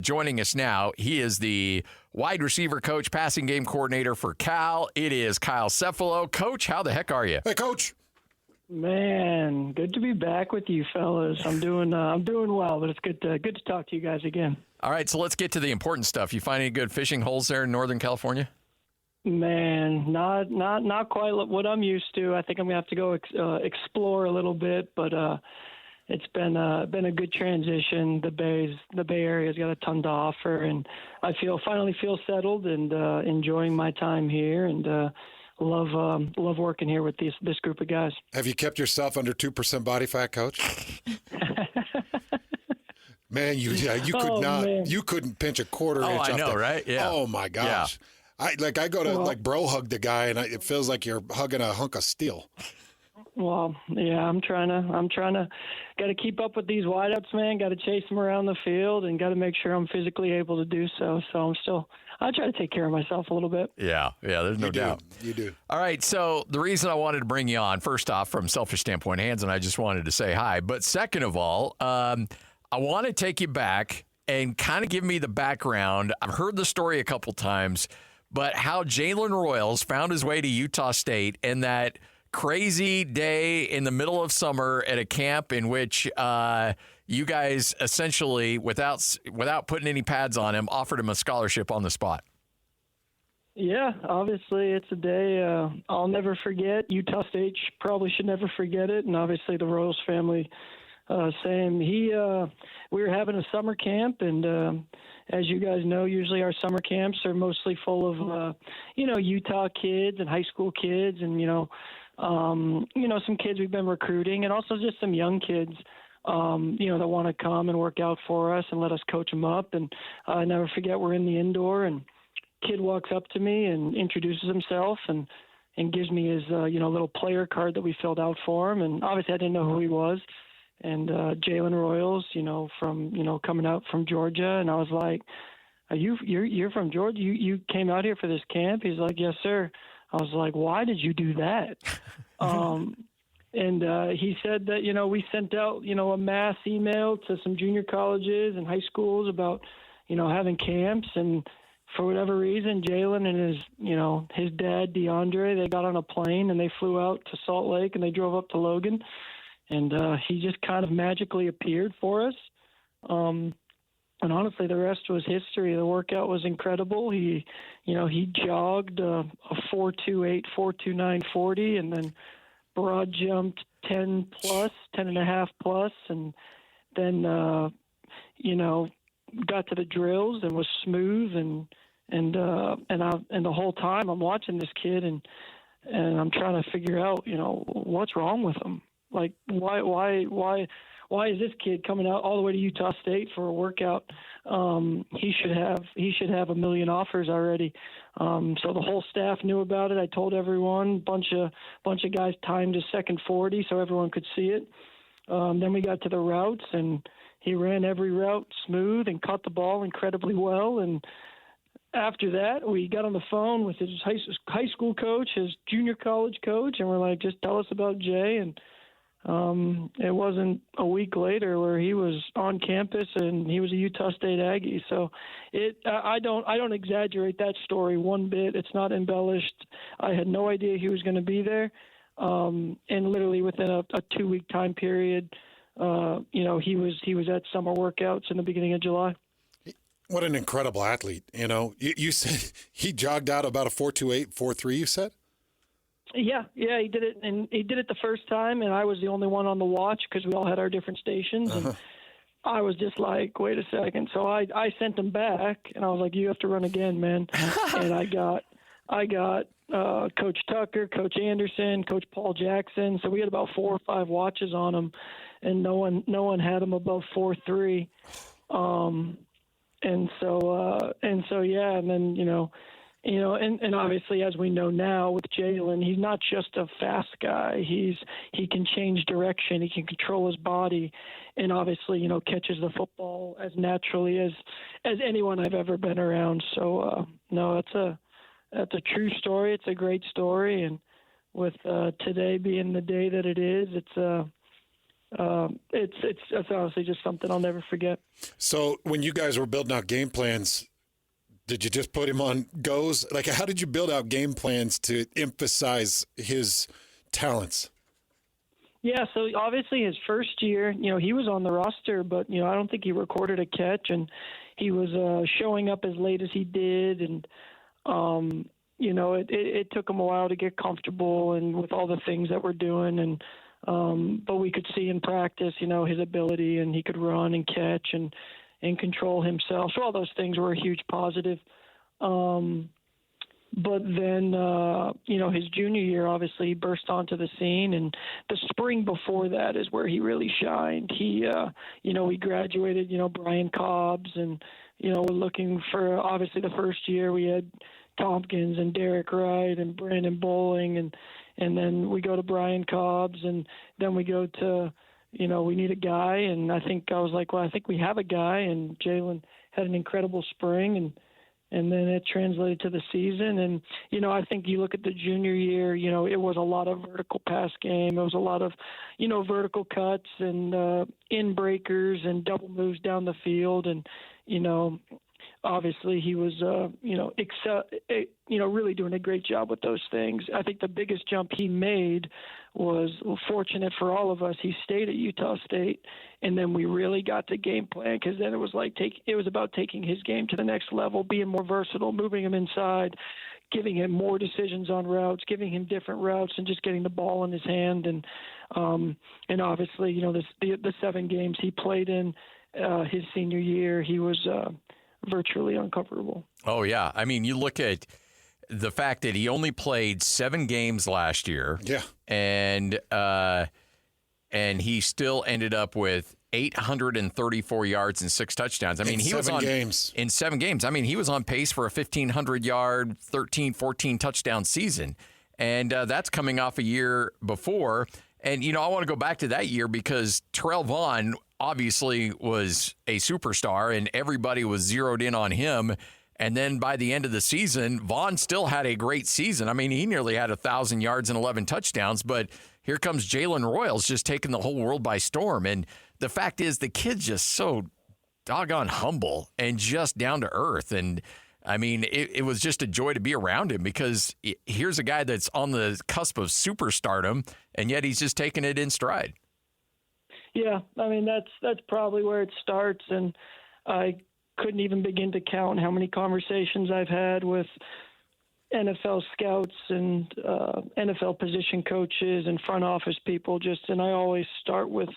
joining us now. He is the wide receiver coach, passing game coordinator for Cal. It is Kyle Cefalo. Coach, how the heck are you? Hey, Coach. Man, good to be back with you fellas. I'm doing well, but it's good to talk to you guys again. All right, so let's get to the important stuff. You find any good fishing holes there in Northern California? Man, not quite what I'm used to. I think I'm gonna have to go explore a little bit, but it's been a good transition. The Bay Area's got a ton to offer, and I finally feel settled and enjoying my time here, and love working here with this group of guys. Have you kept yourself under 2% body fat, Coach? Man, you could not. Man. You couldn't pinch a quarter inch. I know, off right? Yeah. Oh my gosh. Yeah. I go to bro hug the guy, and it feels like you're hugging a hunk of steel. Well, yeah, I'm trying to got to keep up with these wideouts, man. Got to chase them around the field, and got to make sure I'm physically able to do so. So I try to take care of myself a little bit. Yeah, there's no doubt. You do. All right, so the reason I wanted to bring you on, first off, from selfish standpoint, Hans and I just wanted to say hi. But second of all, I want to take you back and kind of give me the background. I've heard the story a couple times, but how Jalen Royals found his way to Utah State and that crazy day in the middle of summer at a camp in which you guys essentially, without putting any pads on him, offered him a scholarship on the spot. Yeah, obviously it's a day I'll never forget. Utah State probably should never forget it, and obviously the Royals family same. We were having a summer camp, and as you guys know, usually our summer camps are mostly full of Utah kids and high school kids, and some kids we've been recruiting, and also just some young kids, that want to come and work out for us and let us coach them up. And I never forget, we're in the indoor, and kid walks up to me and introduces himself and gives me his, little player card that we filled out for him. And obviously I didn't know who he was. And Jalen Royals, from, coming out from Georgia. And I was like, you're from Georgia? You came out here for this camp? He's like, yes, sir. I was like, why did you do that? And he said that, we sent out, a mass email to some junior colleges and high schools about, having camps. And for whatever reason, Jalen and his dad, DeAndre, they got on a plane and they flew out to Salt Lake and they drove up to Logan. And he just kind of magically appeared for us. And honestly, the rest was history. The workout was incredible. He jogged a 4.28, 4.29 40, and then broad jumped 10 and a half plus, and then got to the drills and was smooth and the whole time I'm watching this kid and I'm trying to figure out what's wrong with him. Like why is this kid coming out all the way to Utah State for a workout? He should have a million offers already. So the whole staff knew about it. I told everyone. Bunch of guys timed his second 40 so everyone could see it. Then we got to the routes, and he ran every route smooth and caught the ball incredibly well. And after that, we got on the phone with his high school coach, his junior college coach, and we're like, just tell us about Jay. And it wasn't a week later where he was on campus and he was a Utah State Aggie. So I don't exaggerate that story one bit. It's not embellished. I had no idea he was going to be there. And literally within a 2-week time period, he was at summer workouts in the beginning of July. What an incredible athlete. You said he jogged out about a 4.28, 4.3, you said? Yeah, he did it, and he did it the first time, and I was the only one on the watch because we all had our different stations, and I was just like, wait a second. So I sent him back, and I was like, you have to run again, man. And I got Coach Tucker, Coach Anderson, Coach Paul Jackson. So we had about 4 or 5 watches on him, and no one had him above 4.3. And then and obviously, as we know now with Jalen, he's not just a fast guy. He can change direction. He can control his body, and obviously, catches the football as naturally as anyone I've ever been around. So no, that's a true story. It's a great story, and with today being the day that it is, it's honestly just something I'll never forget. So when you guys were building out game plans, did you just put him on goes? Like, how did you build out game plans to emphasize his talents? Yeah, so obviously his first year, he was on the roster, but, I don't think he recorded a catch, and he was showing up as late as he did, and, it took him a while to get comfortable and with all the things that we're doing, and but we could see in practice, his ability, and he could run and catch and control himself. So all those things were a huge positive. But then, his junior year, obviously, he burst onto the scene. And the spring before that is where he really shined. He graduated, Brian Cobbs. And, we're looking for, obviously, the first year we had Tompkins and Derek Wright and Brandon Bowling. And then we go to Brian Cobbs. And then we go to, we need a guy. And I was like, well, I think we have a guy. And Jalen had an incredible spring. And then it translated to the season. And, I think you look at the junior year, it was a lot of vertical pass game. It was a lot of, vertical cuts and in breakers and double moves down the field. And, obviously he was, really doing a great job with those things. I think the biggest jump he made was fortunate for all of us. He stayed at Utah State, and then we really got to game plan, because then it was about taking his game to the next level, being more versatile, moving him inside, giving him more decisions on routes, giving him different routes, and just getting the ball in his hand. And obviously, the 7 games he played in his senior year, he was virtually uncomfortable. Oh, yeah. I mean, you look at the fact that he only played 7 games last year. Yeah. And he still ended up with 834 yards and 6 touchdowns. I mean, he was on games. In 7 games. I mean, he was on pace for a 1,500-yard, 13, 14 touchdown season. And that's coming off a year before. And, I want to go back to that year because Terrell Vaughn obviously was a superstar and everybody was zeroed in on him. And then by the end of the season, Vaughn still had a great season. I mean, he nearly had 1,000 yards and 11 touchdowns, but here comes Jalen Royals just taking the whole world by storm. And the fact is the kid's just so doggone humble and just down to earth. And I mean, it was just a joy to be around him because here's a guy that's on the cusp of superstardom, and yet he's just taking it in stride. Yeah, I mean, that's probably where it starts, and I couldn't even begin to count how many conversations I've had with NFL scouts and NFL position coaches and front office people. And I always start with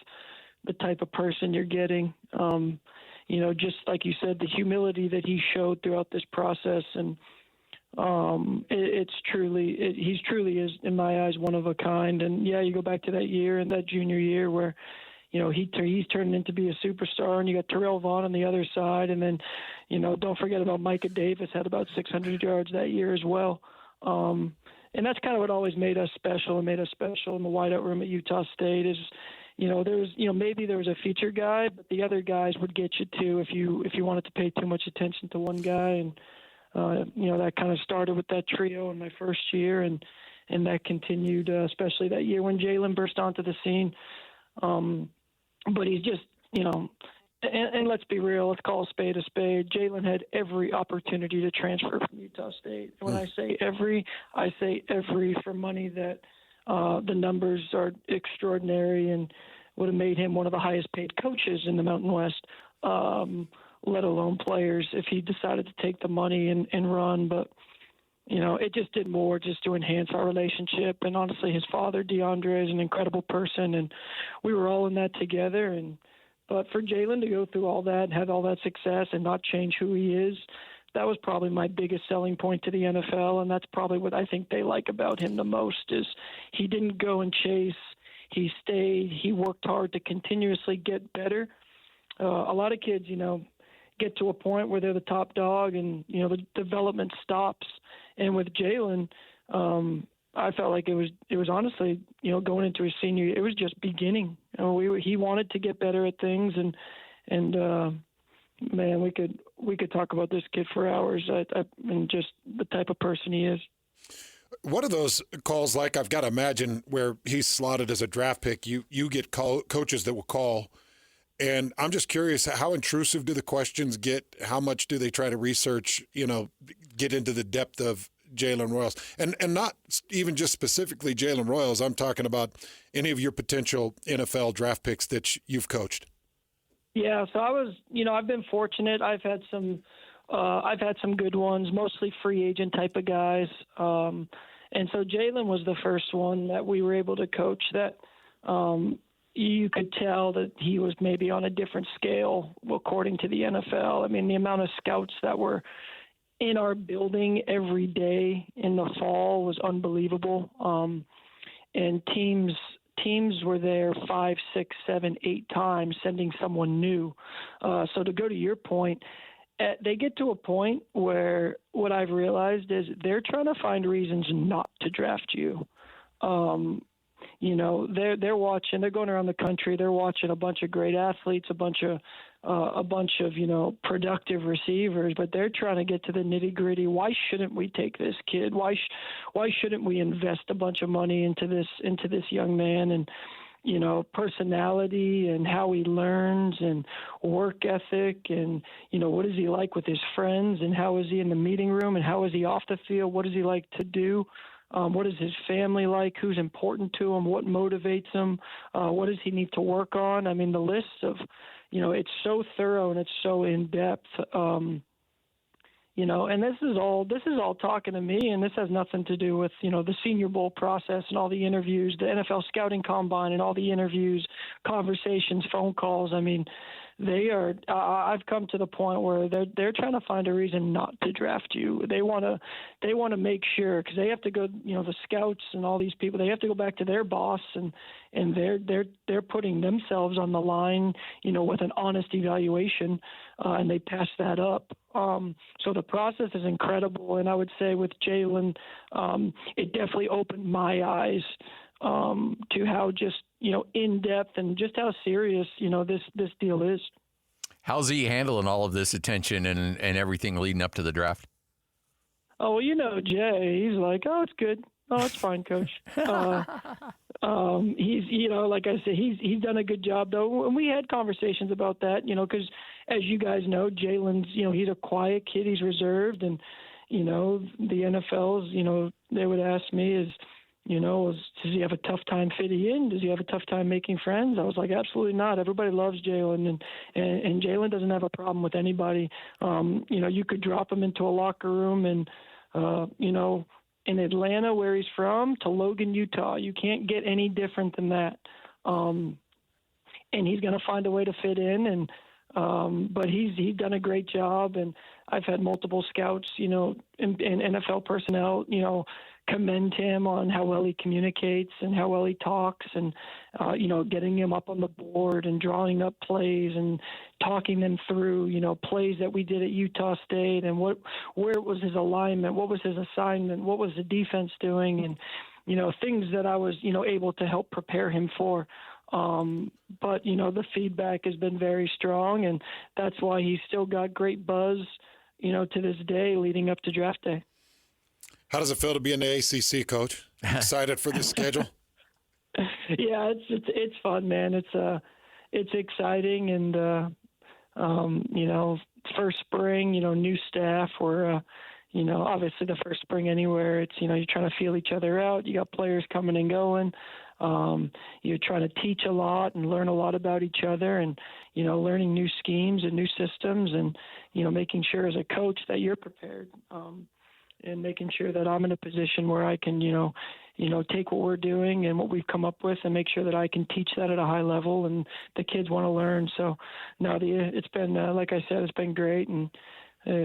the type of person you're getting. Just like you said, the humility that he showed throughout this process, and he truly is, in my eyes, one of a kind. And yeah, you go back to that year and that junior year where, he's turning into be a superstar, and you got Terrell Vaughn on the other side. And then, don't forget about Micah Davis, had about 600 yards that year as well. And that's kind of what always made us special in the wideout room at Utah State is, maybe there was a feature guy, but the other guys would get you too if you wanted to pay too much attention to one guy. And, that kind of started with that trio in my first year, and that continued, especially that year when Jalen burst onto the scene. But he's just, and let's be real, let's call a spade a spade. Jalen had every opportunity to transfer from Utah State. When I say every for money that the numbers are extraordinary and would have made him one of the highest paid coaches in the Mountain West, let alone players if he decided to take the money and run. But, it just did more just to enhance our relationship. And honestly, his father, DeAndre, is an incredible person, and we were all in that together. But for Jalen to go through all that and have all that success and not change who he is, that was probably my biggest selling point to the NFL, and that's probably what I think they like about him the most is he didn't go and chase. He stayed. He worked hard to continuously get better. A lot of kids, get to a point where they're the top dog and, the development stops. And with Jalen, I felt like it was honestly, going into his senior year, it was just beginning. He wanted to get better at things, and man, we could talk about this kid for hours. And just the type of person he is. What are those calls like? I've got to imagine where he's slotted as a draft pick. You get coaches that will call, and I'm just curious, how intrusive do the questions get? How much do they try to research? Get into the depth of Jalen Royals, and not even just specifically Jalen Royals. I'm talking about any of your potential NFL draft picks that you've coached. Yeah, so I've been fortunate. I've had some good ones, mostly free agent type of guys. And so Jalen was the first one that we were able to coach that you could tell that he was maybe on a different scale according to the NFL. I mean, the amount of scouts that were in our building every day in the fall was unbelievable. And teams were there 5, 6, 7, 8 times sending someone new. So to go to your point, they get to a point where what I've realized is they're trying to find reasons not to draft you. They're watching. They're going around the country. They're watching a bunch of great athletes, a bunch of productive receivers, but they're trying to get to the nitty gritty. Why shouldn't we take this kid? Why shouldn't we invest a bunch of money into this young man? And personality and how he learns and work ethic and, what is he like with his friends and how is he in the meeting room and how is he off the field? What does he like to do? What is his family like? Who's important to him? What motivates him? What does he need to work on? I mean, the list of, it's so thorough and it's so in depth. And this is all talking to me, and this has nothing to do with, the Senior Bowl process and all the interviews, the NFL scouting combine and all the interviews, conversations, phone calls. I mean, I've come to the point where they're trying to find a reason not to draft you. They want to make sure, because they have to go, the scouts and all these people, they have to go back to their boss and they're putting themselves on the line, with an honest evaluation, and they pass that up. So the process is incredible, and I would say with Jalen, it definitely opened my eyes to how just in depth and just how serious this deal is. How's he handling all of this attention and everything leading up to the draft? Oh, well, Jay, he's like, oh, it's good. Oh, it's fine, Coach. He's, like I said, he's done a good job, though. And we had conversations about that, because as you guys know, Jalen's, he's a quiet kid. He's reserved. And, the NFL's, they would ask me does he have a tough time fitting in? Does he have a tough time making friends? I was like, absolutely not. Everybody loves Jalen, and Jalen doesn't have a problem with anybody. You could drop him into a locker room and, in Atlanta, where he's from, to Logan, Utah. You can't get any different than that. And he's going to find a way to fit in. And but he's done a great job. And I've had multiple scouts, and NFL personnel, commend him on how well he communicates and how well he talks and, getting him up on the board and drawing up plays and talking them through, plays that we did at Utah State and where was his alignment, what was his assignment, what was the defense doing, and, things that I was, able to help prepare him for. But, the feedback has been very strong, and that's why he's still got great buzz, to this day leading up to draft day. How does it feel to be in the ACC, Coach? Excited for this schedule? Yeah, it's fun, man. It's exciting, and first spring, new staff. We're obviously the first spring anywhere. It's you're trying to feel each other out. You got players coming and going. You're trying to teach a lot and learn a lot about each other, and learning new schemes and new systems, and making sure as a coach that you're prepared. And making sure that I'm in a position where I can, take what we're doing and what we've come up with and make sure that I can teach that at a high level and the kids want to learn. So, no, it's been, like I said, it's been great. And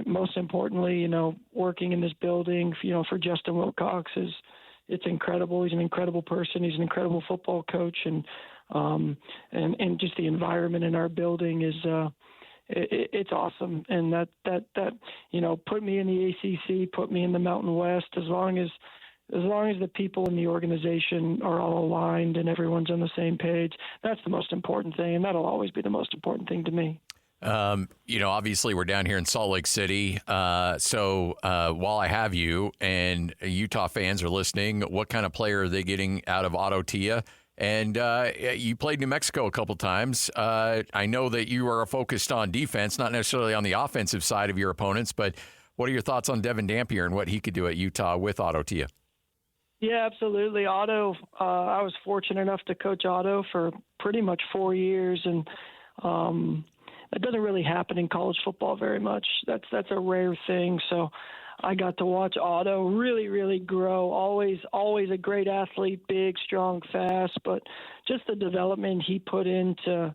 most importantly, working in this building, for Justin Wilcox it's incredible. He's an incredible person. He's an incredible football coach. And just the environment in our building is, it's awesome, and that put me in the ACC, put me in the Mountain West. As long as the people in the organization are all aligned and everyone's on the same page, that's the most important thing, and that'll always be the most important thing to me. Obviously we're down here in Salt Lake City. So while I have you and Utah fans are listening, what kind of player are they getting out of Otto Tia? And you played New Mexico a couple times. I know that you are focused on defense, not necessarily on the offensive side of your opponents, but what are your thoughts on Devin Dampier and what he could do at Utah with Otto Tia? Yeah, absolutely. Otto, I was fortunate enough to coach Otto for pretty much 4 years, and that doesn't really happen in college football very much. That's a rare thing. So I got to watch Otto really, really grow. Always a great athlete, big, strong, fast, but just the development he put into,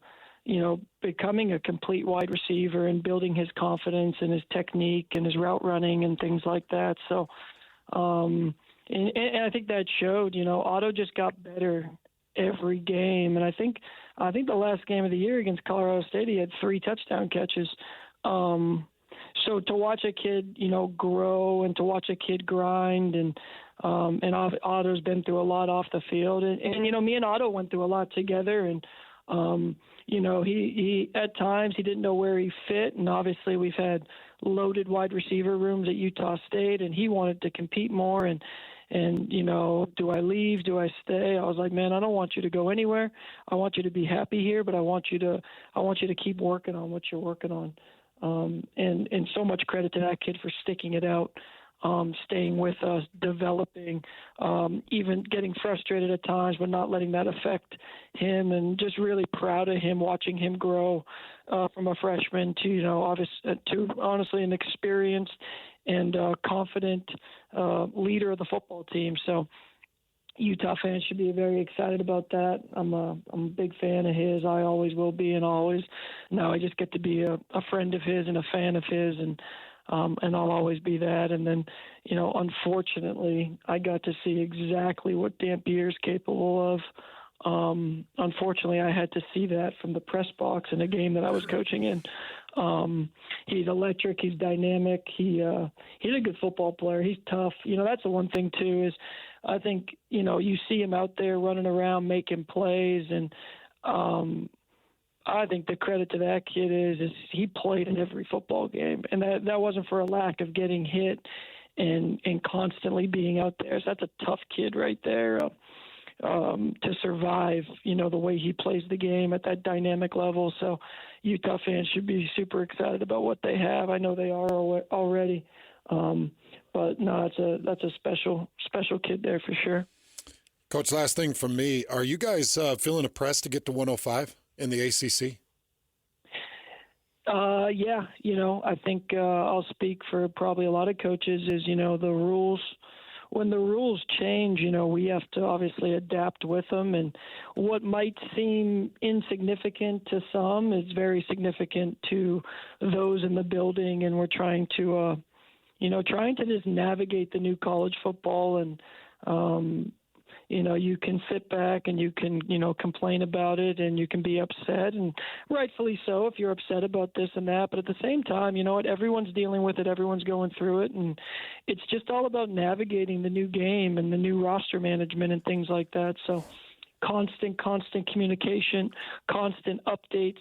becoming a complete wide receiver and building his confidence and his technique and his route running and things like that. So, and I think that showed. Otto just got better every game, and I think the last game of the year against Colorado State, he had 3 touchdown catches. So to watch a kid, grow and to watch a kid grind, and Otto's been through a lot off the field, and me and Otto went through a lot together, and he at times he didn't know where he fit, and obviously we've had loaded wide receiver rooms at Utah State, and he wanted to compete more, and do I leave? Do I stay? I was like, man, I don't want you to go anywhere. I want you to be happy here, but I want you to keep working on what you're working on. And so much credit to that kid for sticking it out, staying with us, developing, even getting frustrated at times, but not letting that affect him. And just really proud of him, watching him grow from a freshman to, to honestly an experienced and confident leader of the football team. So Utah fans should be very excited about that. I'm a big fan of his. I always will be, and always. Now I just get to be a friend of his and a fan of his, and I'll always be that. And then, unfortunately, I got to see exactly what Dampier's capable of. Unfortunately, I had to see that from the press box in a game that I was coaching in. He's electric. He's dynamic. He's a good football player. He's tough. That's the one thing too is I think, you see him out there running around making plays, and I think the credit to that kid is he played in every football game, and that wasn't for a lack of getting hit and constantly being out there. So that's a tough kid right there. To survive, the way he plays the game at that dynamic level. So Utah fans should be super excited about what they have. I know they are already. But no, that's a special kid there for sure. Coach, last thing from me. Are you guys feeling oppressed to get to 105 in the ACC? Yeah, I think I'll speak for probably a lot of coaches is, the rules. When the rules change, we have to obviously adapt with them. And what might seem insignificant to some is very significant to those in the building. And we're trying to just navigate the new college football. And, you can sit back and you can, complain about it and you can be upset, and rightfully so if you're upset about this and that. But at the same time, everyone's dealing with it. Everyone's going through it. And it's just all about navigating the new game and the new roster management and things like that. So constant communication, constant updates.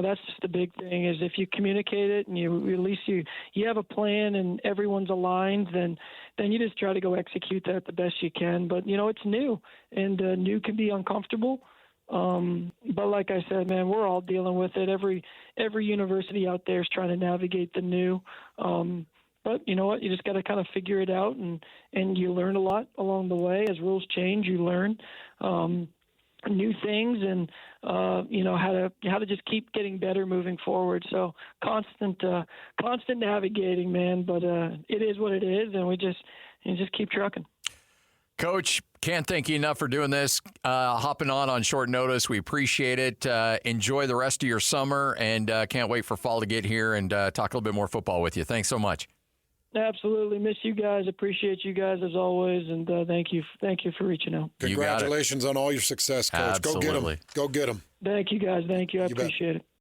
That's just the big thing is if you communicate it and at least you have a plan and everyone's aligned, then you just try to go execute that the best you can. But, it's new, and new can be uncomfortable. But like I said, man, we're all dealing with it. Every university out there is trying to navigate the new. But you know what? You just got to kind of figure it out, and you learn a lot along the way. As rules change, you learn new things, and how to just keep getting better moving forward. So constant navigating, man. But it is what it is, and we just keep trucking. Coach, can't thank you enough for doing this, hopping on short notice. We appreciate it. Enjoy the rest of your summer, and can't wait for fall to get here and talk a little bit more football with you. Thanks so much. Absolutely. Miss you guys. Appreciate you guys as always. And thank you for reaching out. Congratulations on all your success, Coach. Absolutely. Go get them. Thank you, guys. Thank you. I appreciate it.